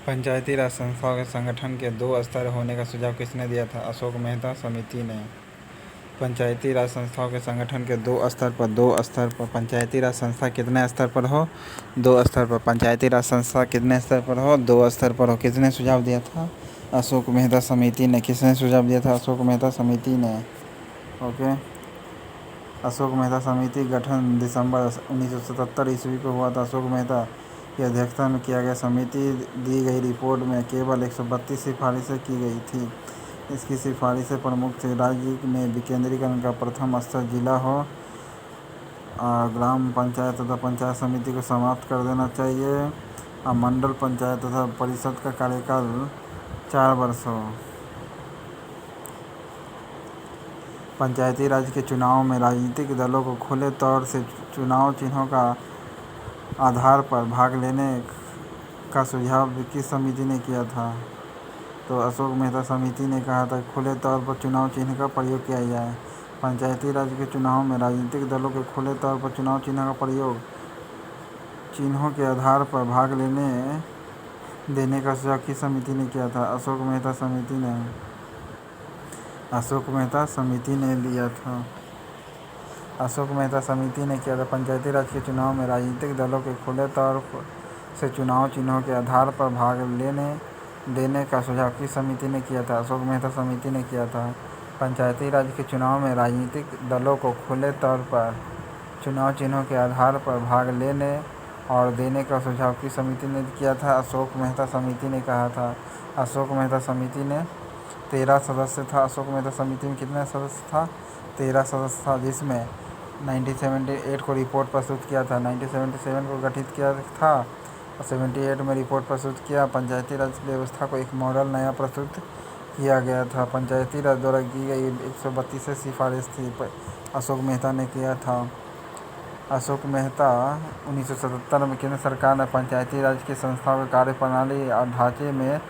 पंचायती राज संस्थाओं के संगठन के 2 स्तर होने का सुझाव किसने दिया था? अशोक मेहता समिति ने। पंचायती राज संस्थाओं के संगठन के 2 स्तर पर पंचायती राज संस्था कितने स्तर पर हो? 2 स्तर पर। पंचायती राज संस्था कितने स्तर पर हो? 2 स्तर पर हो। किसने सुझाव दिया था? अशोक मेहता समिति ने। किसने सुझाव दिया था? अशोक मेहता समिति ने। ओके। अशोक मेहता समिति गठन दिसंबर 1977 ईस्वी को हुआ था। अशोक मेहता की अध्यक्षता में किया गया समिति दी गई रिपोर्ट में केवल 132 सिफारिशें की गई थी। इसकी सिफारिशें प्रमुख थे। राज्य में विकेंद्रीकरण का प्रथम स्तर जिला हो, ग्राम पंचायत तथा पंचायत समिति को समाप्त कर देना चाहिए, और मंडल पंचायत तथा परिषद का कार्यकाल 4 वर्ष हो। पंचायती राज के चुनाव में राजनीतिक दलों को खुले तौर से चुनाव चिन्हों का आधार पर भाग लेने का सुझाव किस समिति ने किया था? तो अशोक मेहता समिति ने कहा था खुले तौर पर चुनाव चिन्ह का प्रयोग किया जाए। पंचायती राज के चुनाव में राजनीतिक दलों के खुले तौर पर चुनाव चिन्ह का प्रयोग चिन्हों के आधार पर भाग लेने देने का सुझाव किस समिति ने किया था? अशोक मेहता समिति ने। अशोक मेहता समिति ने दिया था। अशोक मेहता समिति ने किया था। पंचायती राज के चुनाव में राजनीतिक दलों के खुले तौर से चुनाव चिन्हों के आधार पर भाग लेने देने का सुझाव किस समिति ने किया था? अशोक मेहता समिति ने किया था। पंचायती राज के चुनाव में राजनीतिक दलों को खुले तौर पर चुनाव चिन्हों के आधार पर भाग लेने और देने का सुझाव किस समिति ने किया था? अशोक मेहता समिति ने कहा था। अशोक मेहता समिति ने 13 सदस्य था। अशोक मेहता समिति में कितने सदस्य था? 13 सदस्य था, जिसमें 1978 को रिपोर्ट प्रस्तुत किया था। 1977 को गठित किया था और 78 में रिपोर्ट प्रस्तुत किया। पंचायती राज व्यवस्था को एक मॉडल नया प्रस्तुत किया गया था। पंचायती राज द्वारा की गई 132 सिफारिश थी, अशोक मेहता ने किया था। अशोक मेहता 1977 में केंद्र सरकार ने पंचायती राज की संस्थाओं के कार्यप्रणाली और ढांचे में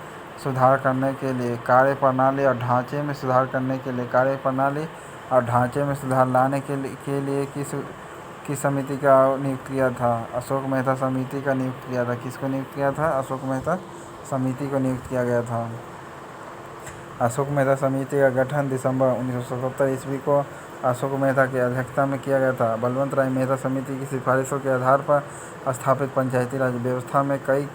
सुधार करने के लिए कार्यप्रणाली और ढांचे में सुधार लाने के लिए किस समिति का नियुक्त किया था? अशोक मेहता समिति का नियुक्त किया था। किसको नियुक्त किया था? अशोक मेहता समिति को नियुक्त किया गया था। अशोक मेहता समिति का गठन दिसंबर 1977 ईस्वी को अशोक मेहता की अध्यक्षता में किया गया था। बलवंत राय मेहता समिति की सिफारिशों के आधार पर स्थापित पंचायती राज व्यवस्था में कई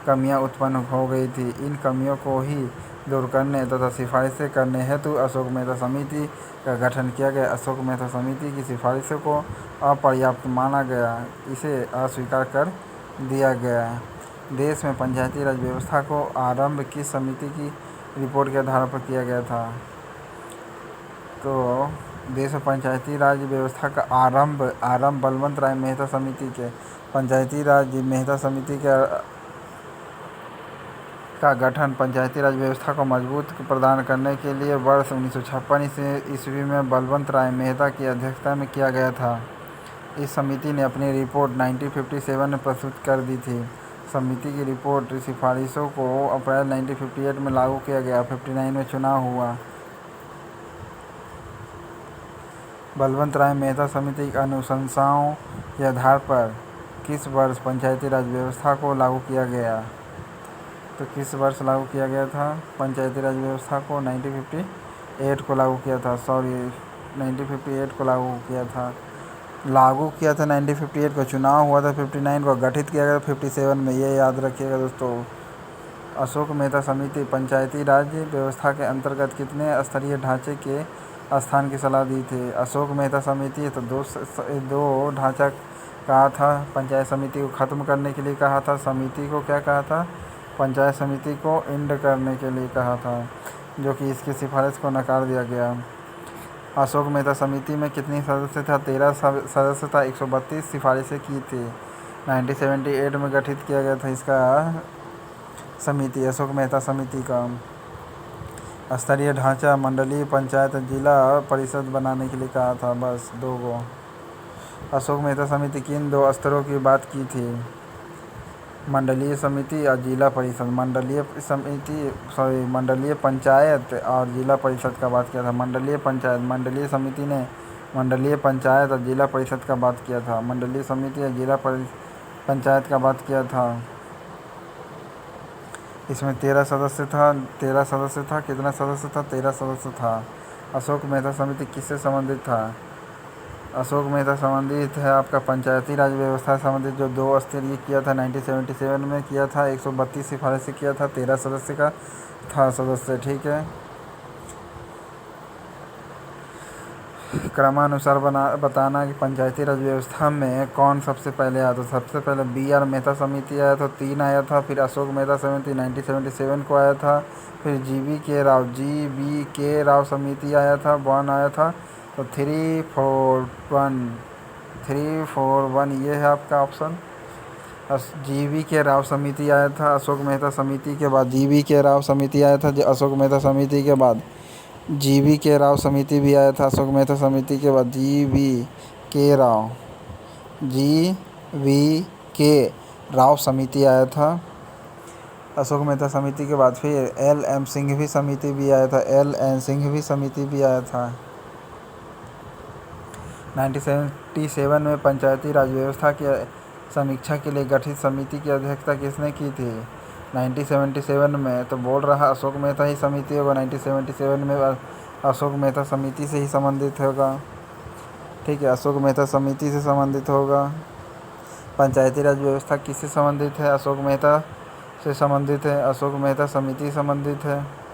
कमियां उत्पन्न हो गई थी। इन कमियों को ही दूर करने तथा सिफारिशें करने हेतु अशोक मेहता समिति का गठन किया गया। अशोक मेहता समिति की सिफारिशों को अपर्याप्त माना गया, इसे अस्वीकार कर दिया गया। देश में पंचायती राज व्यवस्था को आरंभ किस समिति की रिपोर्ट के आधार पर किया गया था? तो देश में पंचायती राज व्यवस्था का आरंभ बलवंत राय मेहता समिति के पंचायती राज मेहता समिति का गठन पंचायती राज व्यवस्था को मजबूत प्रदान करने के लिए वर्ष 1956 ईस्वी में बलवंत राय मेहता की अध्यक्षता में किया गया था। इस समिति ने अपनी रिपोर्ट 1957 में प्रस्तुत कर दी थी। समिति की रिपोर्ट सिफारिशों को अप्रैल 1958 में लागू किया गया। 59 में चुनाव हुआ। बलवंत राय मेहता समिति की अनुशंसाओं के आधार पर किस वर्ष पंचायती राज व्यवस्था को लागू किया गया? तो किस वर्ष लागू किया गया था पंचायती राज व्यवस्था को? 1958 को लागू किया था। 1958 को लागू किया था। 1958 को चुनाव हुआ था। 59 को गठित किया गया। 57 में, ये याद रखिएगा दोस्तों। अशोक मेहता समिति पंचायती राज व्यवस्था के अंतर्गत कितने स्तरीय ढांचे के स्थान की सलाह दी थी? अशोक मेहता समिति तो दो ढांचा कहा था। पंचायत समिति को खत्म करने के लिए कहा था। समिति को क्या कहा था? पंचायत समिति को एंड करने के लिए कहा था, जो कि इसकी सिफारिश को नकार दिया गया। अशोक मेहता समिति में कितनी सदस्य था? 13 सदस्य था। 132 सिफारिशें की थी। 1978 में गठित किया गया था इसका समिति, अशोक मेहता समिति का। स्तरीय ढांचा मंडलीय पंचायत जिला परिषद बनाने के लिए कहा था, बस 2 को। अशोक मेहता समिति किन 2 स्तरों की बात की थी? मंडलीय समिति और जिला परिषद। मंडलीय पंचायत और जिला परिषद का बात किया था। मंडलीय समिति ने मंडलीय पंचायत और जिला परिषद का बात किया था। मंडलीय समिति और जिला पंचायत का बात किया था। इसमें 13 सदस्य था। कितना सदस्य था? 13 सदस्य था। अशोक मेहता समिति किससे संबंधित था? अशोक मेहता संबंधित है आपका पंचायती राज व्यवस्था से संबंधित, जो 2 स्तरीय किया था 1977 में किया था, 132 सिफारिश से किया था, 13 सदस्य का था सदस्य। ठीक है, क्रमानुसार बताना कि पंचायती राज व्यवस्था में कौन सबसे पहले आया। तो सबसे पहले BR मेहता समिति आया था, 3 आया था। फिर अशोक मेहता समिति 1977 को आया था। फिर GV के राव समिति आया था, 1 आया था। तो 341 ये है आपका ऑप्शन। GV के राव समिति आया था अशोक मेहता समिति के बाद। GV के राव समिति आया था अशोक मेहता समिति के बाद। GV के राव समिति भी आया था अशोक मेहता समिति के बाद। GV के राव समिति आया था अशोक मेहता समिति के बाद। फिर LM सिंघवी समिति भी आया था। LN सिंघवी समिति भी आया था। 1977 में पंचायती राज व्यवस्था की समीक्षा के लिए गठित समिति की अध्यक्षता किसने की थी? 1977 में तो बोल रहा अशोक मेहता ही समिति होगा। 1977 में अशोक मेहता समिति से ही संबंधित होगा। ठीक है, अशोक मेहता समिति से संबंधित होगा। पंचायती राज व्यवस्था किससे संबंधित है? अशोक मेहता से संबंधित है। अशोक मेहता समिति से संबंधित है।